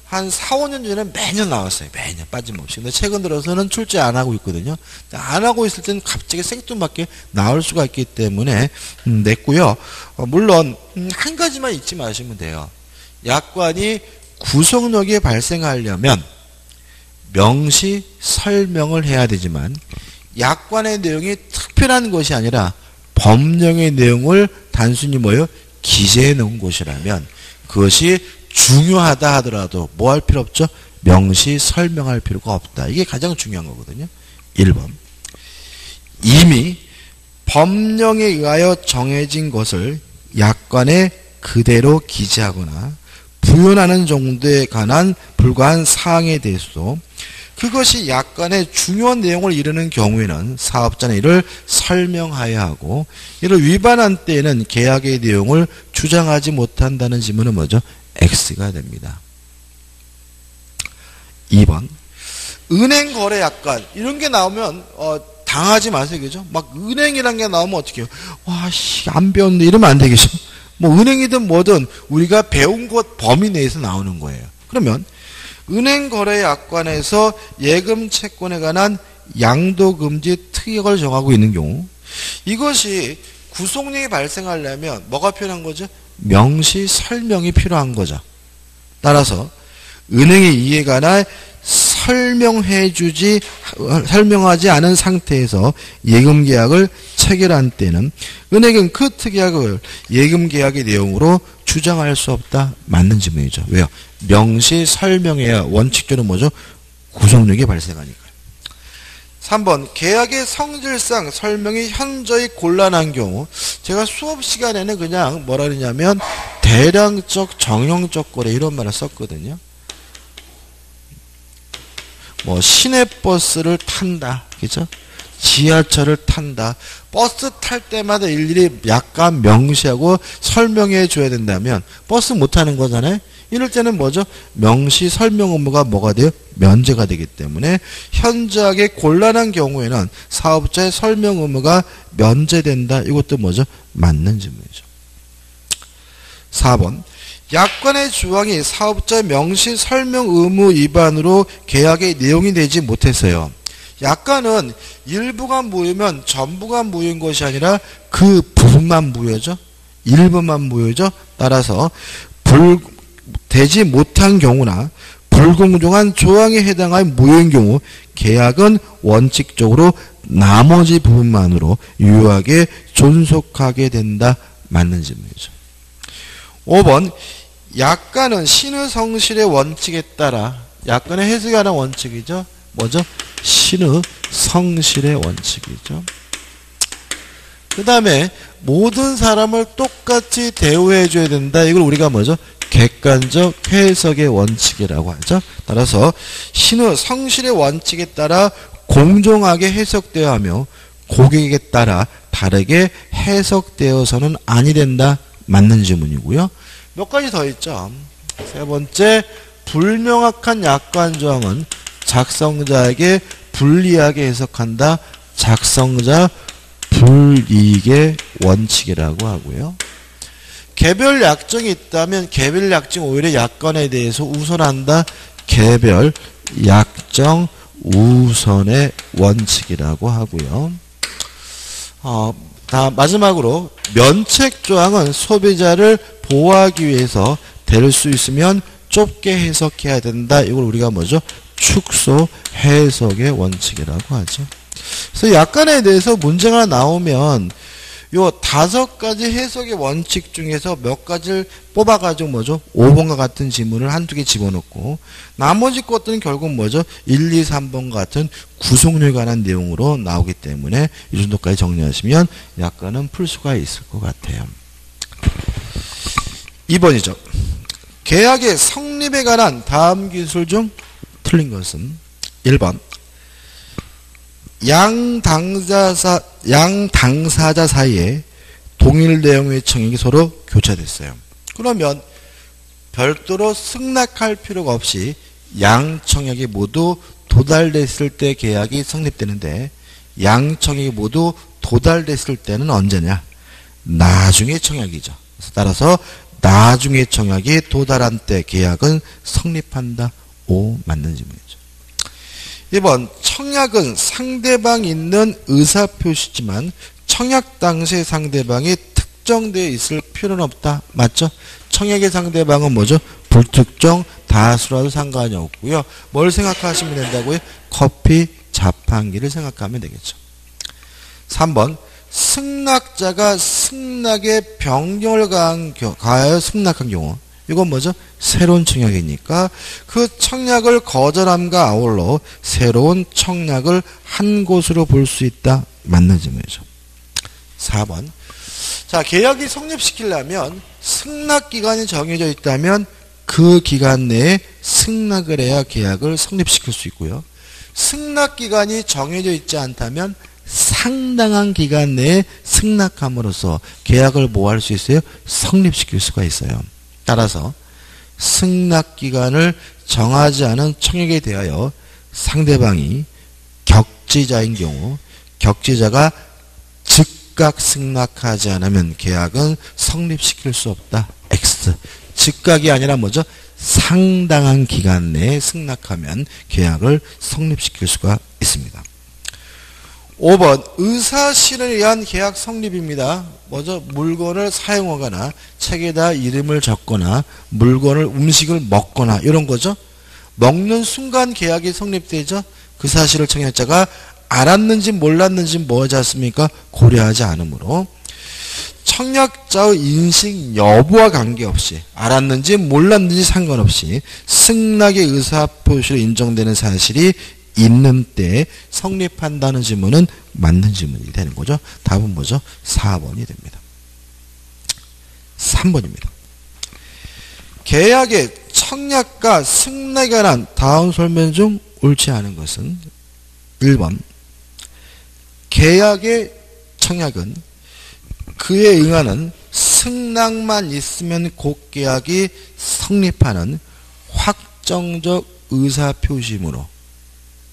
한 4, 5년 전에 매년 나왔어요. 매년 빠짐없이. 근데 최근 들어서는 출제 안 하고 있거든요. 안 하고 있을 때는 갑자기 생뚱맞게 나올 수가 있기 때문에 냈고요. 물론 한 가지만 잊지 마시면 돼요. 약관이 구속력이 발생하려면 명시 설명을 해야 되지만 약관의 내용이 특별한 것이 아니라 법령의 내용을 단순히 뭐예요? 기재해 놓은 것이라면 그것이 중요하다 하더라도 뭐 할 필요 없죠? 명시 설명할 필요가 없다. 이게 가장 중요한 거거든요. 1번. 이미 법령에 의하여 정해진 것을 약관에 그대로 기재하거나 부연하는 정도에 관한 불과한 사항에 대해서도 그것이 약관의 중요한 내용을 이루는 경우에는 사업자는 이를 설명하여야 하고 이를 위반한 때에는 계약의 내용을 주장하지 못한다는 지문은 뭐죠? X가 됩니다. 2번 은행 거래 약관 이런 게 나오면 당하지 마세요. 그죠? 막 은행이란 게 나오면 어떻게 해요? 와, 씨, 안 배웠는데 이러면 안 되겠죠? 뭐 은행이든 뭐든 우리가 배운 것 범위 내에서 나오는 거예요. 그러면 은행 거래 약관에서 예금 채권에 관한 양도 금지 특약을 정하고 있는 경우 이것이 구속력이 발생하려면 뭐가 필요한 거죠? 명시 설명이 필요한 거죠. 따라서 은행의 이에 관한 설명하지 않은 상태에서 예금 계약을 체결한 때는 은행은 그 특약을 예금 계약의 내용으로 주장할 수 없다. 맞는 지문이죠. 왜요? 명시 설명해야 원칙적으로 뭐죠? 구속력이 발생하니까요. 3번 계약의 성질상 설명이 현저히 곤란한 경우 제가 수업 시간에는 그냥 뭐라 그러냐면 대량적 정형적 거래 이런 말을 썼거든요. 뭐 시내버스를 탄다. 그죠? 지하철을 탄다. 버스 탈 때마다 일일이 약간 명시하고 설명해 줘야 된다면 버스 못 타는 거잖아요. 이럴 때는 뭐죠? 명시 설명 의무가 뭐가 돼요? 면제가 되기 때문에 현저하게 곤란한 경우에는 사업자의 설명 의무가 면제된다. 이것도 뭐죠? 맞는 질문이죠. 4번 약관의 조항이 사업자 명시 설명 의무 위반으로 계약의 내용이 되지 못했어요. 약관은 일부가 무효면 전부가 무효인 것이 아니라 그 부분만 무효죠. 일부만 무효죠. 따라서 되지 못한 경우나 불공정한 조항에 해당할 무효인 경우 계약은 원칙적으로 나머지 부분만으로 유효하게 존속하게 된다. 맞는 질문이죠. 5번 약관은 신의 성실의 원칙에 따라 약관의 해석에 관한 원칙이죠. 뭐죠? 신의 성실의 원칙이죠. 그 다음에 모든 사람을 똑같이 대우해 줘야 된다. 이걸 우리가 뭐죠? 객관적 해석의 원칙이라고 하죠. 따라서 신의 성실의 원칙에 따라 공정하게 해석되어야 하며 고객에게 따라 다르게 해석되어서는 아니 된다. 맞는 질문이고요. 몇 가지 더 있죠. 세 번째, 불명확한 약관 조항은 작성자에게 불리하게 해석한다. 작성자 불이익의 원칙이라고 하고요. 개별 약정이 있다면 개별 약정 오히려 약관에 대해서 우선한다. 개별 약정 우선의 원칙이라고 하고요. 마지막으로 면책 조항은 소비자를 보호하기 위해서 될 수 있으면 좁게 해석해야 된다. 이걸 우리가 뭐죠? 축소 해석의 원칙이라고 하죠. 그래서 약관에 대해서 문제가 나오면 요 5가지 해석의 원칙 중에서 몇 가지를 뽑아가지고 뭐죠? 5번과 같은 지문을 한두 개 집어넣고 나머지 것들은 결국 뭐죠? 1, 2, 3번 같은 구속률에 관한 내용으로 나오기 때문에 이 정도까지 정리하시면 약관은 풀 수가 있을 것 같아요. 2번이죠. 계약의 성립에 관한 다음 기술 중 틀린 것은 1번 양 당사자 사이에 동일 내용의 청약이 서로 교차됐어요. 그러면 별도로 승낙할 필요가 없이 양 청약이 모두 도달됐을 때 계약이 성립되는데 양 청약이 모두 도달됐을 때는 언제냐? 나중에 청약이죠. 따라서 나중에 청약이 도달한 때 계약은 성립한다. 5 맞는 질문이죠. 2번 청약은 상대방이 있는 의사표시지만 청약 당시의 상대방이 특정되어 있을 필요는 없다. 맞죠? 청약의 상대방은 뭐죠? 불특정 다수라도 상관이 없고요. 뭘 생각하시면 된다고요? 커피 자판기를 생각하면 되겠죠. 3번 승낙자가 승낙의 변경을 가하여 승낙한 경우 이건 뭐죠? 새로운 청약이니까 그 청약을 거절함과 아울러 새로운 청약을 한 곳으로 볼 수 있다. 맞는 질문이죠. 4번 자, 계약이 성립시키려면 승낙기간이 정해져 있다면 그 기간 내에 승낙을 해야 계약을 성립시킬 수 있고요. 승낙기간이 정해져 있지 않다면 상당한 기간 내에 승낙함으로써 계약을 뭐 할 수 있어요? 성립시킬 수가 있어요. 따라서 승낙기간을 정하지 않은 청약에 대하여 상대방이 격지자인 경우 격지자가 즉각 승낙하지 않으면 계약은 성립시킬 수 없다. X. 즉각이 아니라 뭐죠? 상당한 기간 내에 승낙하면 계약을 성립시킬 수가 있습니다. 5번 의사실현에 의한 계약 성립입니다. 뭐죠? 물건을 사용하거나 책에다 이름을 적거나 물건을 음식을 먹거나 이런 거죠. 먹는 순간 계약이 성립되죠. 그 사실을 청약자가 알았는지 몰랐는지 뭐하지 않습니까? 고려하지 않으므로 청약자의 인식 여부와 관계없이 알았는지 몰랐는지 상관없이 승낙의 의사표시로 인정되는 사실이 있는 때 성립한다는 질문은 맞는 질문이 되는 거죠. 답은 뭐죠? 4번이 됩니다. 3번입니다. 계약의 청약과 승낙에 관한 다음 설명 중 옳지 않은 것은 1번 계약의 청약은 그에 응하는 승낙만 있으면 곧 계약이 성립하는 확정적 의사표시이므로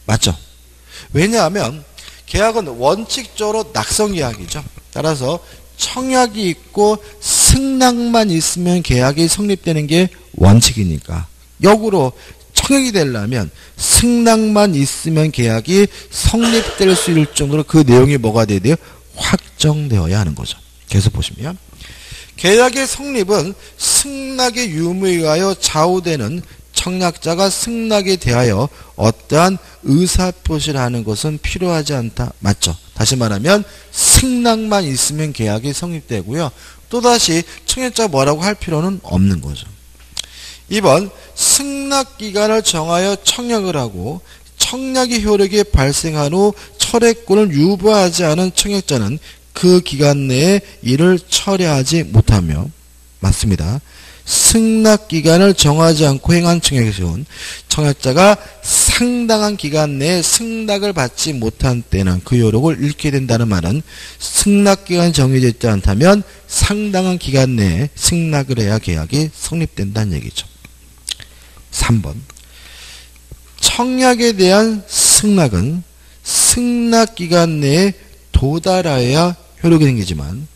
맞죠? 왜냐하면 계약은 원칙적으로 낙성계약이죠. 따라서 청약이 있고 승낙만 있으면 계약이 성립되는 게 원칙이니까 역으로 청약이 되려면 승낙만 있으면 계약이 성립될 수 있을 정도로 그 내용이 뭐가 돼야 돼요? 확정되어야 하는 거죠. 계속 보시면 계약의 성립은 승낙의 유무에 의하여 좌우되는 청약자가 승낙에 대하여 어떠한 의사표시를 하는 것은 필요하지 않다. 맞죠? 다시 말하면 승낙만 있으면 계약이 성립되고요. 또다시 청약자가 뭐라고 할 필요는 없는 거죠. 2번 승낙기간을 정하여 청약을 하고 청약의 효력이 발생한 후 철회권을 유보하지 않은 청약자는 그 기간 내에 이를 철회하지 못하며 맞습니다. 승낙기간을 정하지 않고 행한 청약에서는 청약자가 상당한 기간 내에 승낙을 받지 못한 때는 그 효력을 잃게 된다는 말은 승낙기간이 정해져 있지 않다면 상당한 기간 내에 승낙을 해야 계약이 성립된다는 얘기죠. 3번 청약에 대한 승낙은 승낙기간 내에 도달하여야 효력이 생기지만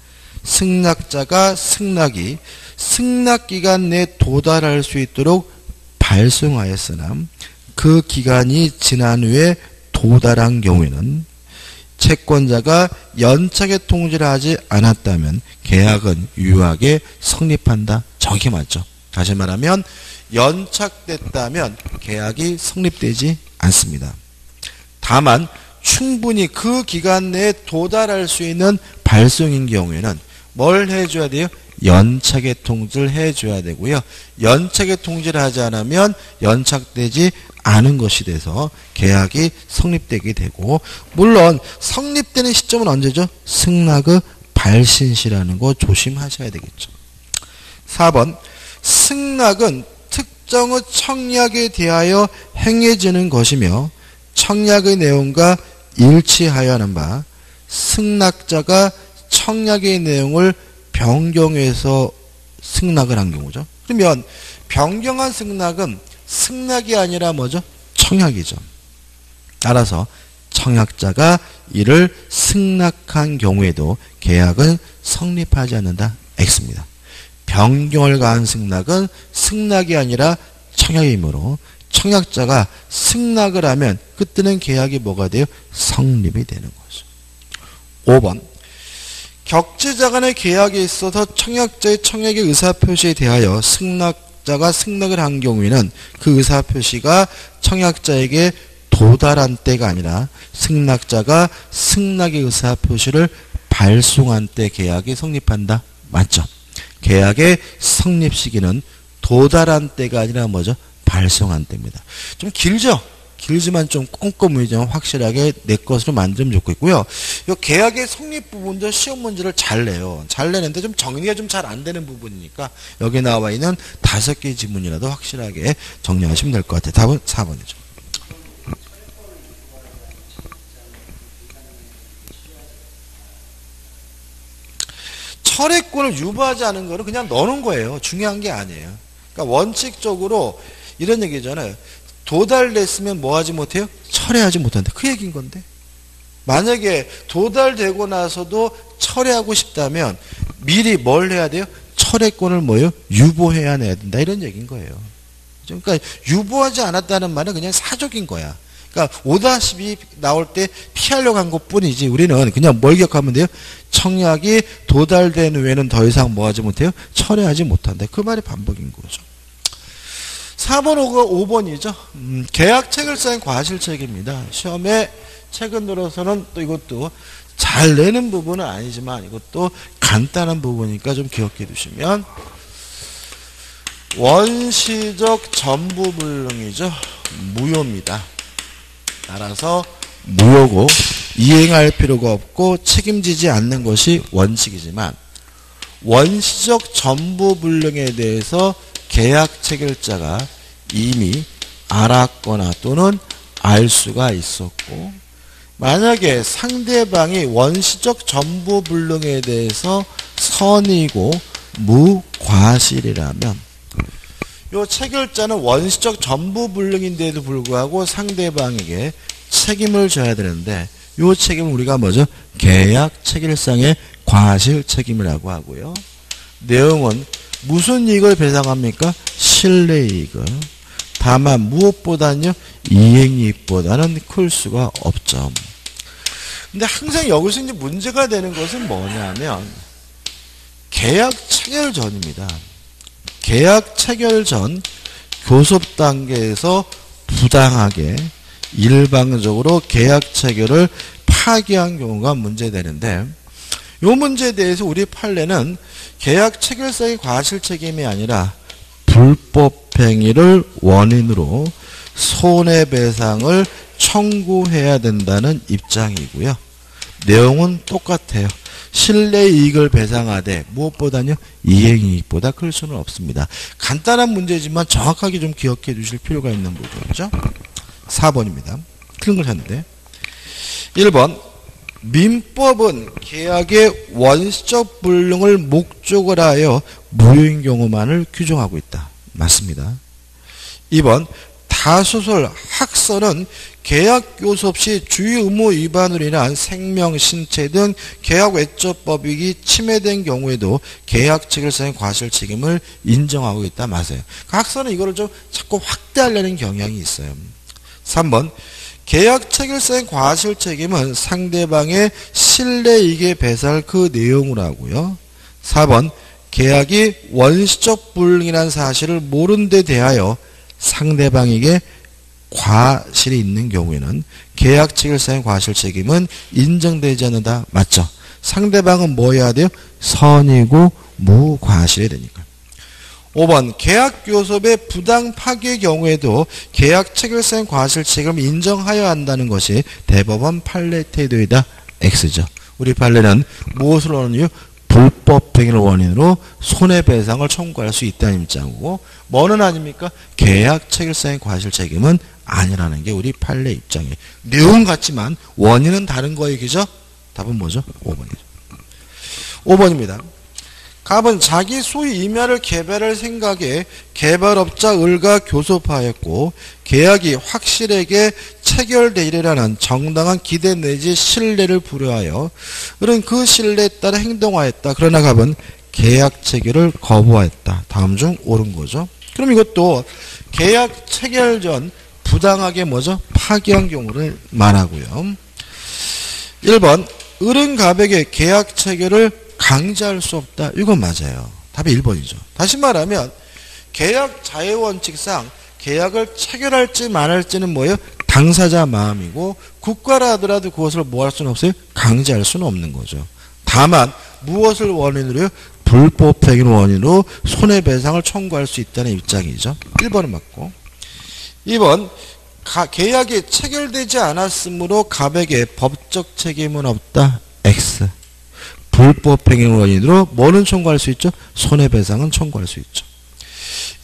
승낙자가 승낙이 승낙기간 내에 도달할 수 있도록 발송하였으나 그 기간이 지난 후에 도달한 경우에는 채권자가 연착에 통지를 하지 않았다면 계약은 유효하게 성립한다. 저게 맞죠. 다시 말하면 연착됐다면 계약이 성립되지 않습니다. 다만 충분히 그 기간 내에 도달할 수 있는 발송인 경우에는 뭘 해줘야 돼요? 연착의 통지를 해줘야 되고요. 연착의 통지를 하지 않으면 연착되지 않은 것이 돼서 계약이 성립되게 되고 물론 성립되는 시점은 언제죠? 승낙의 발신시라는 거 조심하셔야 되겠죠. 4번 승낙은 특정의 청약에 대하여 행해지는 것이며 청약의 내용과 일치하여 하는 바 승낙자가 청약의 내용을 변경해서 승낙을 한 경우죠. 그러면 변경한 승낙은 승낙이 아니라 뭐죠? 청약이죠. 따라서 청약자가 이를 승낙한 경우에도 계약은 성립하지 않는다. X입니다. 변경을 가한 승낙은 승낙이 아니라 청약이므로 청약자가 승낙을 하면 그때는 계약이 뭐가 돼요? 성립이 되는 거죠. 5번 격제자 간의 계약에 있어서 청약자의 청약의 의사표시에 대하여 승낙자가 승낙을 한 경우에는 그 의사표시가 청약자에게 도달한 때가 아니라 승낙자가 승낙의 의사표시를 발송한 때 계약이 성립한다. 맞죠? 계약의 성립 시기는 도달한 때가 아니라 뭐죠? 발송한 때입니다. 좀 길죠? 길지만 좀 꼼꼼히 좀 확실하게 내 것으로 만들면 좋겠고요. 이 계약의 성립 부분도 시험 문제를 잘 내요. 잘 내는데 좀 정리가 좀 잘 안 되는 부분이니까 여기 나와 있는 5개 지문이라도 확실하게 정리하시면 될 것 같아요. 답은 4번이죠. 철회권을 유보하지 않은 거는 그냥 넣는 거예요. 중요한 게 아니에요. 그러니까 원칙적으로 이런 얘기잖아요. 도달됐으면 뭐 하지 못해요? 철회하지 못한다. 그 얘기인 건데. 만약에 도달되고 나서도 철회하고 싶다면 미리 뭘 해야 돼요? 철회권을 뭐예요? 유보해야 내야 된다. 이런 얘기인 거예요. 그러니까 유보하지 않았다는 말은 그냥 사적인 거야. 그러니까 5-2 나올 때 피하려고 한 것뿐이지 우리는 그냥 뭘 기억하면 돼요? 청약이 도달된 후에는 더 이상 뭐 하지 못해요? 철회하지 못한다. 그 말이 반복인 거죠. 4번, 5번이죠. 계약책을 쌓인 과실책입니다. 시험에 최근 들어서는 또 이것도 잘 내는 부분은 아니지만 이것도 간단한 부분이니까 좀 기억해 두시면 원시적 전부불능이죠. 무효입니다. 따라서 무효고 이행할 필요가 없고 책임지지 않는 것이 원칙이지만 원시적 전부불능에 대해서 계약 체결자가 이미 알았거나 또는 알 수가 있었고 만약에 상대방이 원시적 전부불능에 대해서 선이고 무과실이라면 이 체결자는 원시적 전부불능인데도 불구하고 상대방에게 책임을 져야 되는데 이 책임을 우리가 뭐죠? 계약 체결상의 과실 책임이라고 하고요. 내용은 무슨 이익을 배상합니까? 실내이익을. 다만 무엇보다는요? 이행이익보다는 클 수가 없죠. 근데 항상 여기서 이제 문제가 되는 것은 뭐냐면 계약 체결 전입니다. 계약 체결 전 교섭 단계에서 부당하게 일방적으로 계약 체결을 파기한 경우가 문제되는데 이 문제에 대해서 우리 판례는 계약 체결상의 과실 책임이 아니라 불법 행위를 원인으로 손해배상을 청구해야 된다는 입장이고요. 내용은 똑같아요. 실내이익을 배상하되 무엇보다는요 이행이익보다 클 수는 없습니다. 간단한 문제지만 정확하게 좀 기억해 주실 필요가 있는 부분이죠. 4번입니다. 틀린 걸 찾는데 1번 민법은 계약의 원시적 불능을 목적으로 하여 무효인 경우만을 규정하고 있다. 맞습니다. 2번 다소설 학설은 계약 교섭 시 주의 의무 위반으로 인한 생명, 신체 등 계약 외적법익이 침해된 경우에도 계약 체결상의 과실 책임을 인정하고 있다. 맞아요. 학설은 이거를 좀 자꾸 확대하려는 경향이 있어요. 3번 계약 체결상의 과실 책임은 상대방의 실내이익에 배상할 그 내용으로 하고요. 4번 계약이 원시적 불능이라는 사실을 모른 데 대하여 상대방에게 과실이 있는 경우에는 계약 체결상의 과실 책임은 인정되지 않는다. 맞죠? 상대방은 뭐 해야 돼요? 선이고 무과실이 되니까. 5번 계약 교섭의 부당 파기의 경우에도 계약 체결상의 과실 책임을 인정하여야 한다는 것이 대법원 판례 태도이다. X죠. 우리 판례는 무엇을 원하느냐? 불법 행위를 원인으로 손해배상을 청구할 수 있다는 입장이고 뭐는 아닙니까? 계약 체결상의 과실 책임은 아니라는 게 우리 판례 입장이에요. 내용은 같지만 원인은 다른 거예요. 그죠? 답은 뭐죠? 5번이죠. 5번입니다. 갑은 자기 소유 임야를 개발할 생각에 개발업자 을과 교섭하였고 계약이 확실하게 체결되리라는 정당한 기대 내지 신뢰를 부여하여 을은 그 신뢰에 따라 행동하였다. 그러나 갑은 계약 체결을 거부하였다. 다음 중 옳은 거죠. 그럼 이것도 계약 체결 전 부당하게 뭐죠? 파기한 경우를 말하고요. 1번 을은 갑에게 계약 체결을 강제할 수 없다. 이건 맞아요. 답이 1번이죠. 다시 말하면 계약 자유원칙상 계약을 체결할지 말할지는 뭐예요? 당사자 마음이고 국가라 하더라도 그것을 뭐 할 수는 없어요? 강제할 수는 없는 거죠. 다만 무엇을 원인으로요? 불법 행위를 원인으로 손해배상을 청구할 수 있다는 입장이죠. 1번은 맞고 2번 계약이 체결되지 않았으므로 갑에게 법적 책임은 없다. X. 불법 행위 원인으로 뭐는 청구할 수 있죠? 손해배상은 청구할 수 있죠.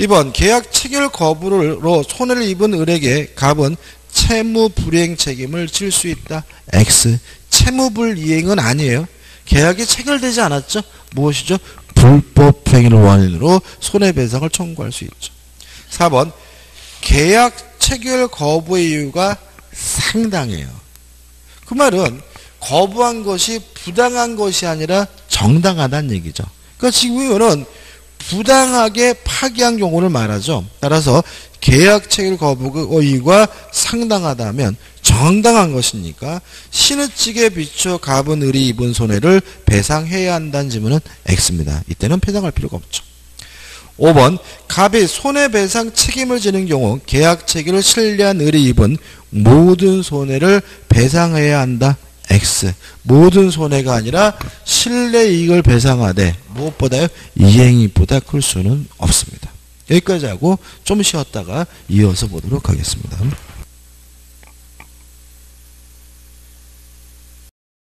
2번 계약 체결 거부로 손해를 입은 을에게 갑은 채무 불이행 책임을 질 수 있다. X. 채무 불이행은 아니에요. 계약이 체결되지 않았죠? 무엇이죠? 불법 행위를 원인으로 손해배상을 청구할 수 있죠. 4번 계약 체결 거부의 이유가 상당해요. 그 말은 거부한 것이 부당한 것이 아니라 정당하다는 얘기죠. 그러니까 지금 이거는 부당하게 파기한 경우를 말하죠. 따라서 계약 체결 거부의 이유가 상당하다면 정당한 것이니까 신의칙에 비춰 갑은 을이 입은 손해를 배상해야 한다는 질문은 X입니다. 이때는 배상할 필요가 없죠. 5번 갑이 손해배상 책임을 지는 경우 계약 체결을 신뢰한 을이 입은 모든 손해를 배상해야 한다. X. 모든 손해가 아니라 신뢰이익을 배상하되 무엇보다요? 이행이익보다 클 수는 없습니다. 여기까지 하고 좀 쉬었다가 이어서 보도록 하겠습니다.